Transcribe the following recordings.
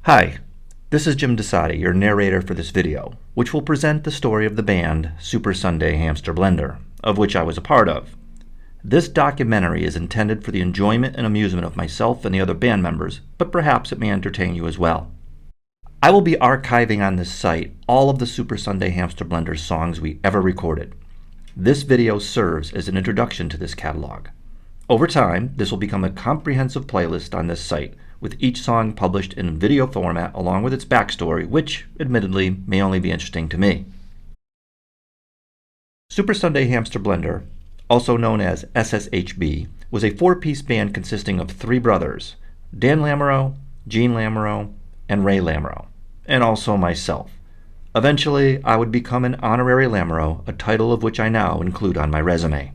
Hi, this is Jim DeSati, your narrator for this video, which will present the story of the band Super Sunday Hamster Blender, of which I was a part of. This documentary is intended for the enjoyment and amusement of myself and the other band members, but perhaps it may entertain you as well. I will be archiving on this site all of the Super Sunday Hamster Blender songs we ever recorded. This video serves as an introduction to this catalog. Over time, this will become a comprehensive playlist on this site, with each song published in video format along with its backstory, which, admittedly, may only be interesting to me. Super Sunday Hamster Blender, also known as SSHB, was a four-piece band consisting of three brothers, Dan Lamoureux, Gene Lamoureux, and Ray Lamoureux, and also myself. Eventually, I would become an honorary Lamoureux, a title of which I now include on my resume.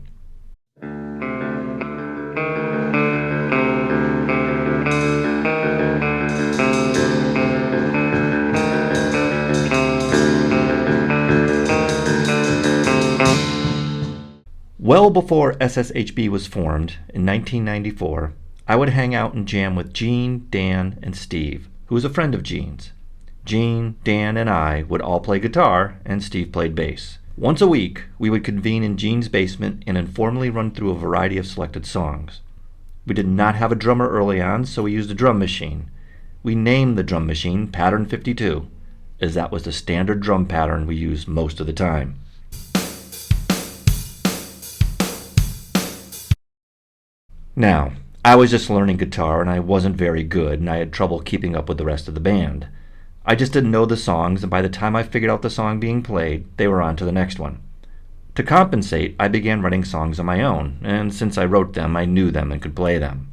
Well before SSHB was formed, in 1994, I would hang out and jam with Gene, Dan, and Steve, who was a friend of Gene's. Gene, Dan, and I would all play guitar, and Steve played bass. Once a week, we would convene in Gene's basement and informally run through a variety of selected songs. We did not have a drummer early on, so we used a drum machine. We named the drum machine Pattern 52, as that was the standard drum pattern we used most of the time. Now, I was just learning guitar and I wasn't very good and I had trouble keeping up with the rest of the band. I just didn't know the songs, and by the time I figured out the song being played, they were on to the next one. To compensate, I began writing songs on my own, and since I wrote them, I knew them and could play them.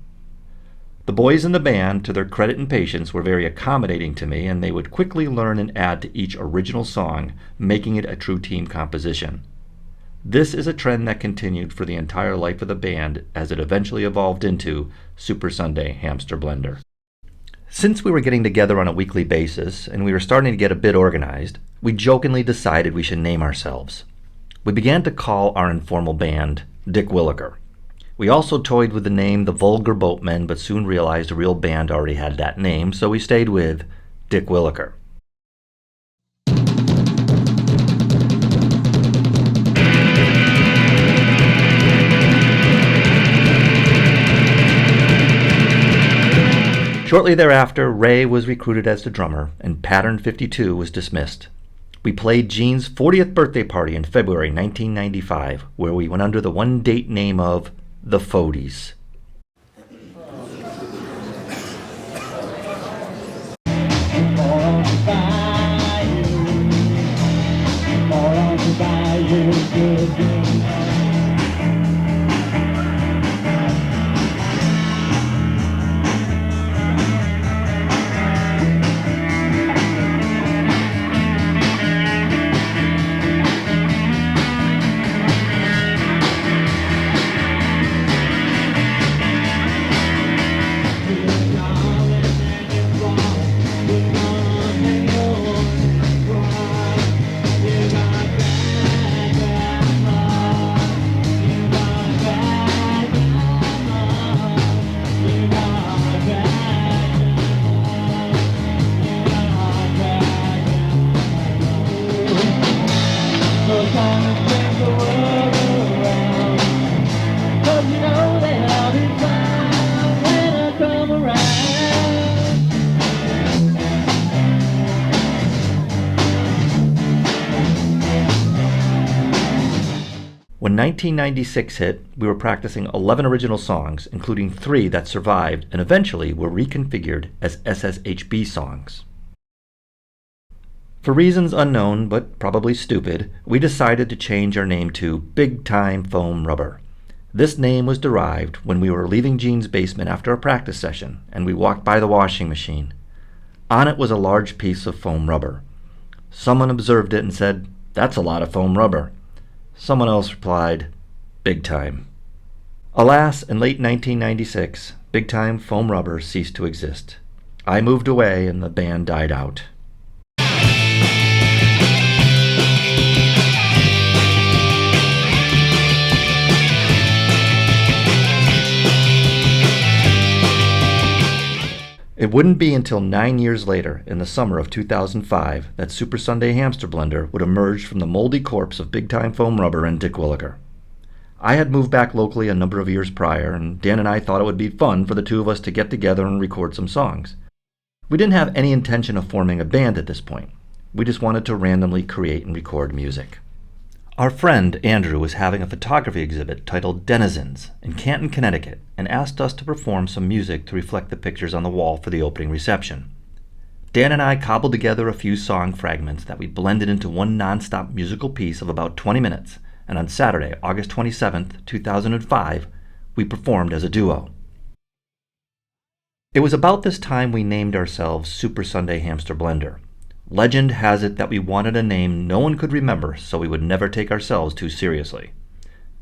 The boys in the band, to their credit and patience, were very accommodating to me, and they would quickly learn and add to each original song, making it a true team composition. This is a trend that continued for the entire life of the band as it eventually evolved into Super Sunday Hamster Blender. Since we were getting together on a weekly basis and we were starting to get a bit organized, we jokingly decided we should name ourselves. We began to call our informal band Dick Williker. We also toyed with the name The Vulgar Boatmen, but soon realized a real band already had that name, so we stayed with Dick Williker. Shortly thereafter, Ray was recruited as the drummer, and Pattern 52 was dismissed. We played Gene's 40th birthday party in February 1995, where we went under the one-date name of The Fodies. When 1996 hit, we were practicing 11 original songs, including 3 that survived and eventually were reconfigured as SSHB songs. For reasons unknown, but probably stupid, we decided to change our name to Big Time Foam Rubber. This name was derived when we were leaving Gene's basement after a practice session, and we walked by the washing machine. On it was a large piece of foam rubber. Someone observed it and said, "That's a lot of foam rubber." Someone else replied, "Big time." Alas, in late 1996, Big Time Foam Rubber ceased to exist. I moved away and the band died out. It wouldn't be until 9 years later, in the summer of 2005, that Super Sunday Hamster Blender would emerge from the moldy corpse of Big Time Foam Rubber and Dick Williker. I had moved back locally a number of years prior, and Dan and I thought it would be fun for the two of us to get together and record some songs. We didn't have any intention of forming a band at this point. We just wanted to randomly create and record music. Our friend Andrew was having a photography exhibit titled Denizens in Canton, Connecticut, and asked us to perform some music to reflect the pictures on the wall for the opening reception. Dan and I cobbled together a few song fragments that we blended into one non-stop musical piece of about 20 minutes, and on Saturday, August 27th, 2005, we performed as a duo. It was about this time we named ourselves Super Sunday Hamster Blender. Legend has it that we wanted a name no one could remember so we would never take ourselves too seriously.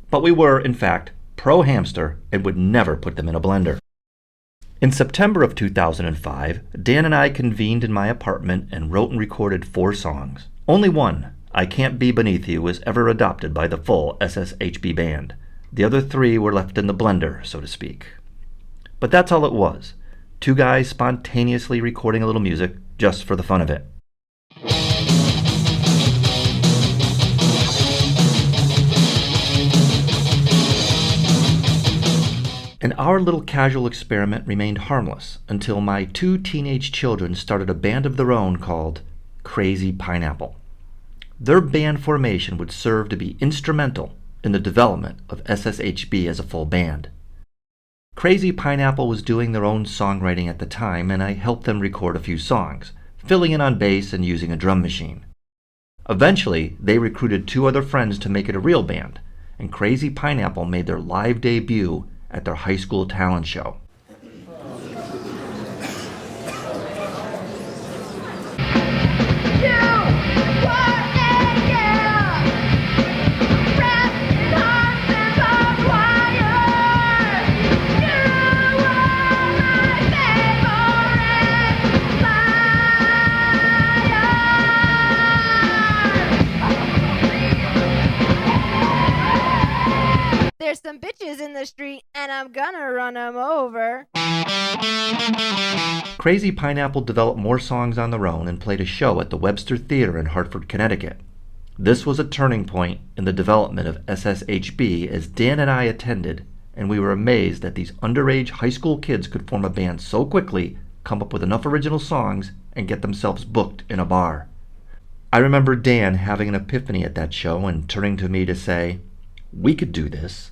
But we were, in fact, pro-hamster and would never put them in a blender. In September of 2005, Dan and I convened in my apartment and wrote and recorded 4 songs. Only one, I Can't Be Beneath You, was ever adopted by the full SSHB band. The other 3 were left in the blender, so to speak. But that's all it was. 2 guys spontaneously recording a little music just for the fun of it. And our little casual experiment remained harmless until my 2 teenage children started a band of their own called Crazy Pineapple. Their band formation would serve to be instrumental in the development of SSHB as a full band. Crazy Pineapple was doing their own songwriting at the time, and I helped them record a few songs, filling in on bass and using a drum machine. Eventually, they recruited 2 other friends to make it a real band, and Crazy Pineapple made their live debut at their high school talent show. There's some bitches in the street, and I'm gonna run them over. Crazy Pineapple developed more songs on their own and played a show at the Webster Theater in Hartford, Connecticut. This was a turning point in the development of SSHB as Dan and I attended, and we were amazed that these underage high school kids could form a band so quickly, come up with enough original songs, and get themselves booked in a bar. I remember Dan having an epiphany at that show and turning to me to say, "We could do this."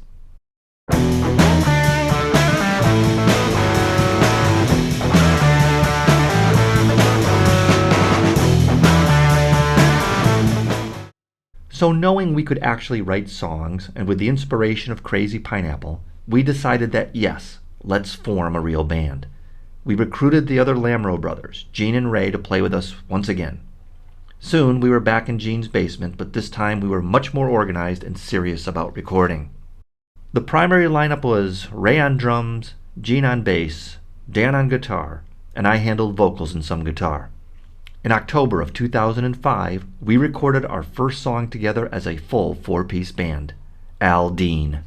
So knowing we could actually write songs, and with the inspiration of Crazy Pineapple, we decided that yes, let's form a real band. We recruited the other Lamro brothers, Gene and Ray, to play with us once again. Soon we were back in Gene's basement, but this time we were much more organized and serious about recording. The primary lineup was Ray on drums, Gene on bass, Dan on guitar, and I handled vocals and some guitar. In October of 2005, we recorded our first song together as a full 4-piece band, Al Dean.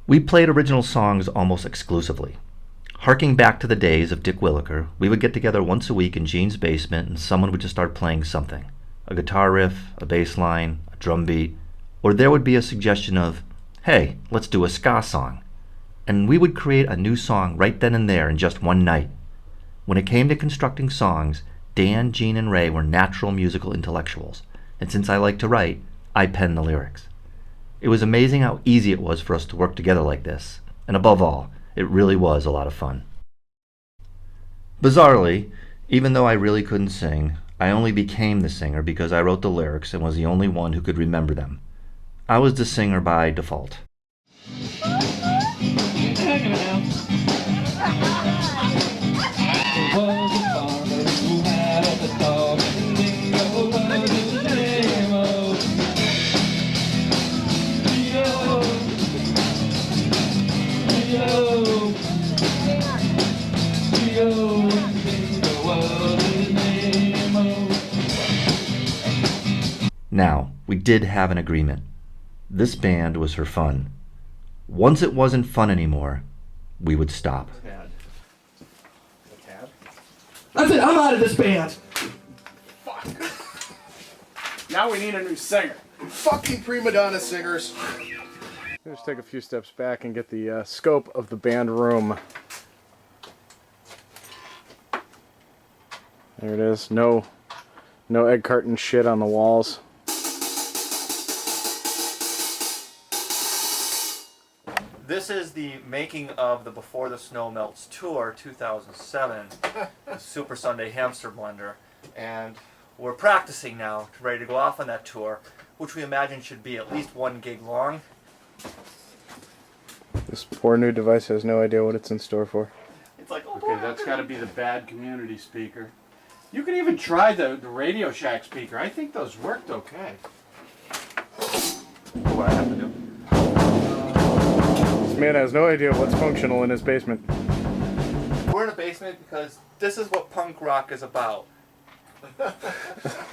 We played original songs almost exclusively. Harking back to the days of Dick Williker, we would get together once a week in Gene's basement and someone would just start playing something. A guitar riff, a bass line, a drum beat, or there would be a suggestion of, "Hey, let's do a ska song." And we would create a new song right then and there in just one night. When it came to constructing songs, Dan, Gene, and Ray were natural musical intellectuals, and since I like to write, I penned the lyrics. It was amazing how easy it was for us to work together like this, and above all, it really was a lot of fun. Bizarrely, even though I really couldn't sing, I only became the singer because I wrote the lyrics and was the only one who could remember them. I was the singer by default. did have an agreement. This band was for fun. Once it wasn't fun anymore, we would stop. That's it, I'm out of this band! Fuck. Now we need a new singer. Fucking prima donna singers. Let's take a few steps back and get the scope of the band room. There it is. No egg carton shit on the walls. This is the making of the Before the Snow Melts Tour 2007 Super Sunday Hamster Blender, and we're practicing now, ready to go off on that tour, which we imagine should be at least 1 gig long. This poor new device has no idea what it's in store for. It's like, oh Okay, boy, that's got to be the bad community speaker. You can even try the Radio Shack speaker. I think those worked okay. what I have to do. This man has no idea what's functional in his basement. We're in a basement because this is what punk rock is about.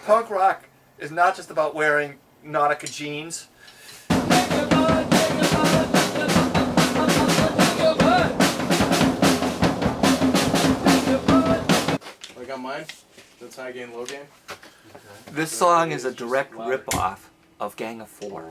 Punk rock is not just about wearing Nautica jeans. Like on mine? That's high gain, low gain? This song is a direct rip-off of Gang of Four.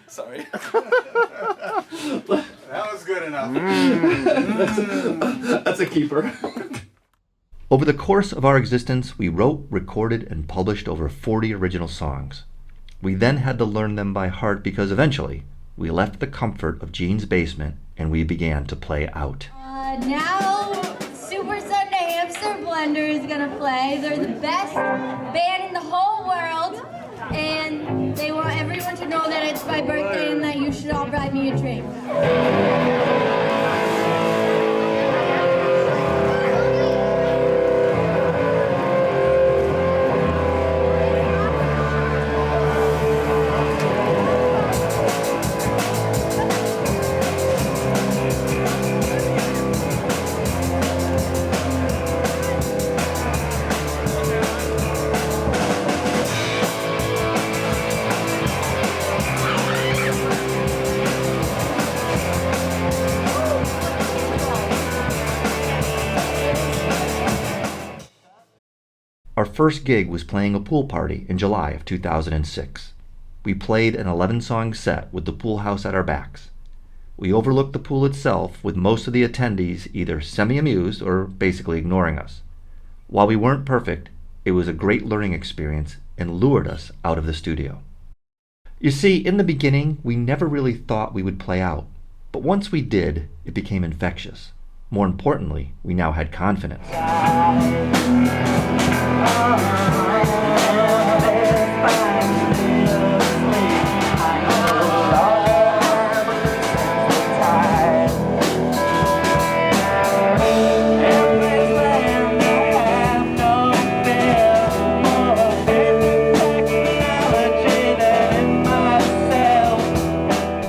Sorry. That was good enough. That's a keeper. Over the course of our existence, we wrote, recorded, and published over 40 original songs. We then had to learn them by heart because eventually we left the comfort of Gene's basement and we began to play out. Now, Super Sunday Hamster Blender is gonna play. They're the best band in the whole world, and they want everyone to know that it's my birthday and that you should all buy me a drink. Our first gig was playing a pool party in July of 2006. We played an 11-song set with the pool house at our backs. We overlooked the pool itself, with most of the attendees either semi-amused or basically ignoring us. While we weren't perfect, it was a great learning experience and lured us out of the studio. You see, in the beginning, we never really thought we would play out, but once we did, it became infectious. More importantly, we now had confidence.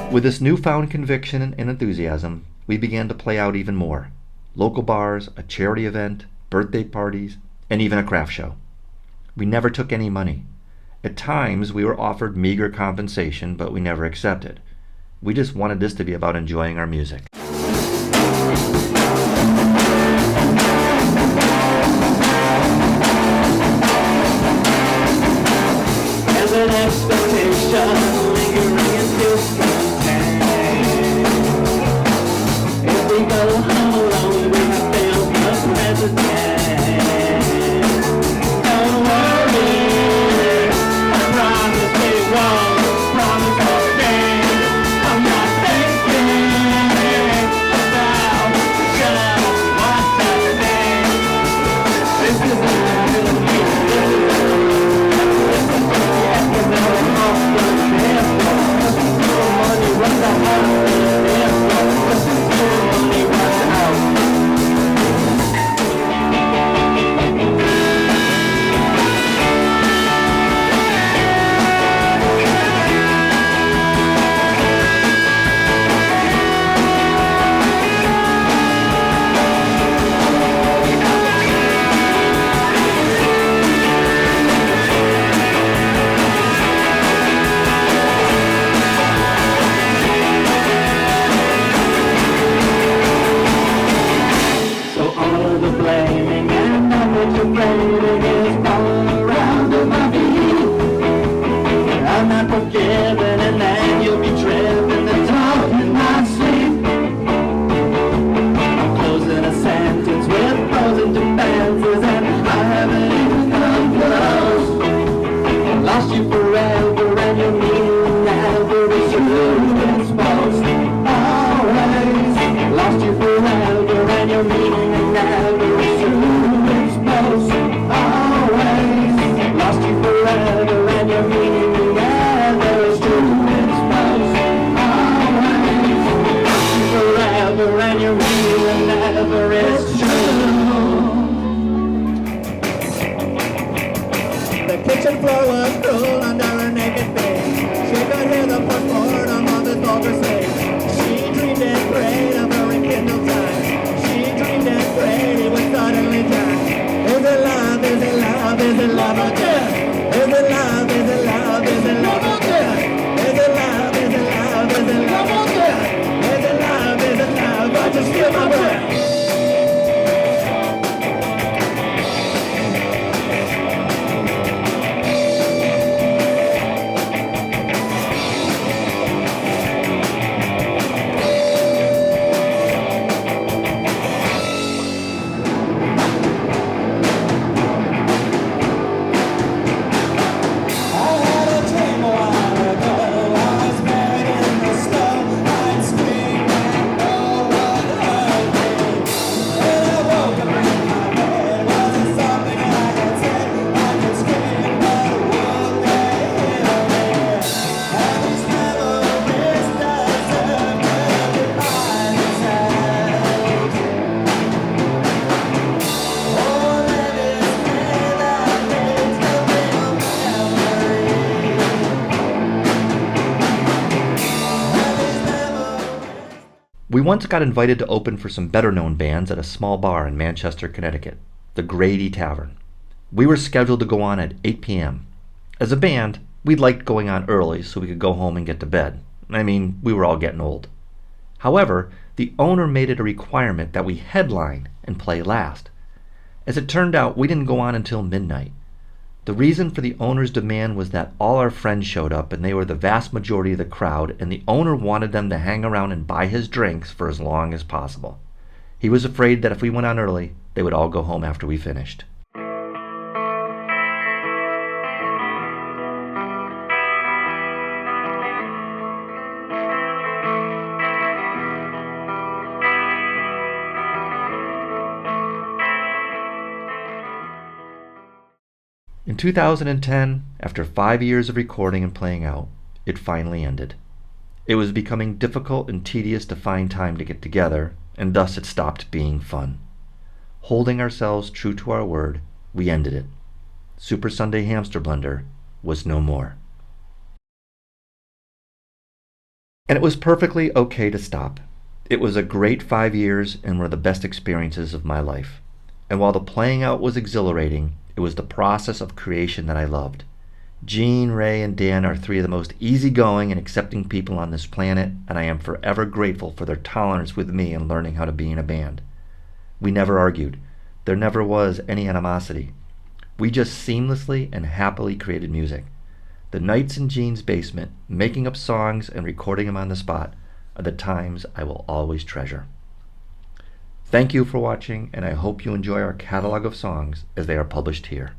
With this newfound conviction and enthusiasm, we began to play out even more. Local bars, a charity event, birthday parties, and even a craft show. We never took any money. At times, we were offered meager compensation, but we never accepted. We just wanted this to be about enjoying our music. just lingering in discontent. If we go home alone, we have failed the president. Don't worry, I promise it won't, promise I'll stand. I'm not thinking about just what's happening. This is a little bit, this is money runs out, money runs out. So all of the blaming and all that you're blaming is all around my feet. I'm not forgiven and then you'll be driven to talk in my sleep. I'm closing a sentence with frozen defenses and I haven't even come close. Lost you forever and your meaning never is true. It's false, always. Lost you forever and your meaning never is true. It's false, always. Lost you forever and your meaning never is true. It's false, always. Lost you forever and your meaning never is true. The kitchen floor was cool under her naked face. She could hear the footboard on mother's vulgar slave. She dreamed it great of her rekindled time. She dreamed it great, it was suddenly time. Is it love, is it love, is it love or death? Is it love, is it love, is it love or death? Is it love, is it love, is it love or death? Is it love, is it love, I just feel my breath. We once got invited to open for some better-known bands at a small bar in Manchester, Connecticut, the Grady Tavern. We were scheduled to go on at 8 p.m. As a band, we liked going on early so we could go home and get to bed. I mean, we were all getting old. However, the owner made it a requirement that we headline and play last. As it turned out, we didn't go on until midnight. The reason for the owner's demand was that all our friends showed up and they were the vast majority of the crowd, and the owner wanted them to hang around and buy his drinks for as long as possible. He was afraid that if we went on early, they would all go home after we finished. In 2010, after 5 years of recording and playing out, it finally ended. It was becoming difficult and tedious to find time to get together, and thus it stopped being fun. Holding ourselves true to our word, we ended it. Super Sunday Hamster Blender was no more. And it was perfectly okay to stop. It was a great 5 years and one of the best experiences of my life. And while the playing out was exhilarating, it was the process of creation that I loved. Gene, Ray, and Dan are three of the most easygoing and accepting people on this planet, and I am forever grateful for their tolerance with me in learning how to be in a band. We never argued. There never was any animosity. We just seamlessly and happily created music. The nights in Gene's basement, making up songs and recording them on the spot, are the times I will always treasure. Thank you for watching, and I hope you enjoy our catalog of songs as they are published here.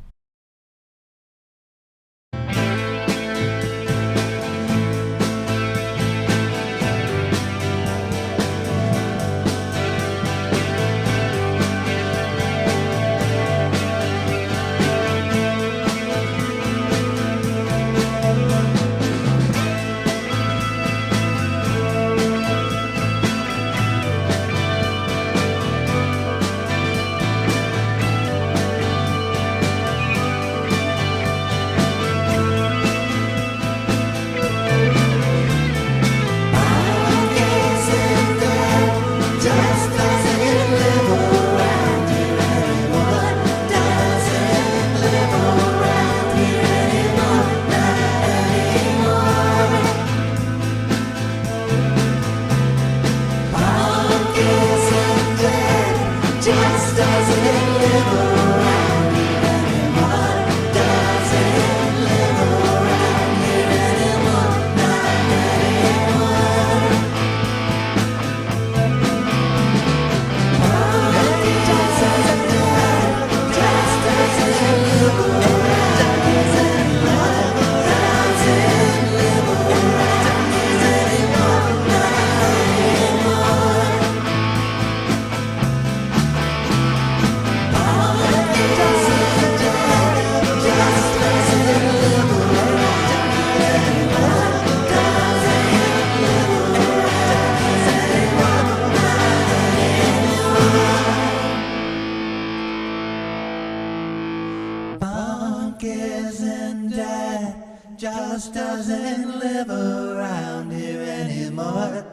Just doesn't live around here anymore.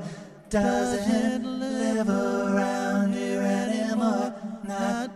Doesn't live around here anymore. Not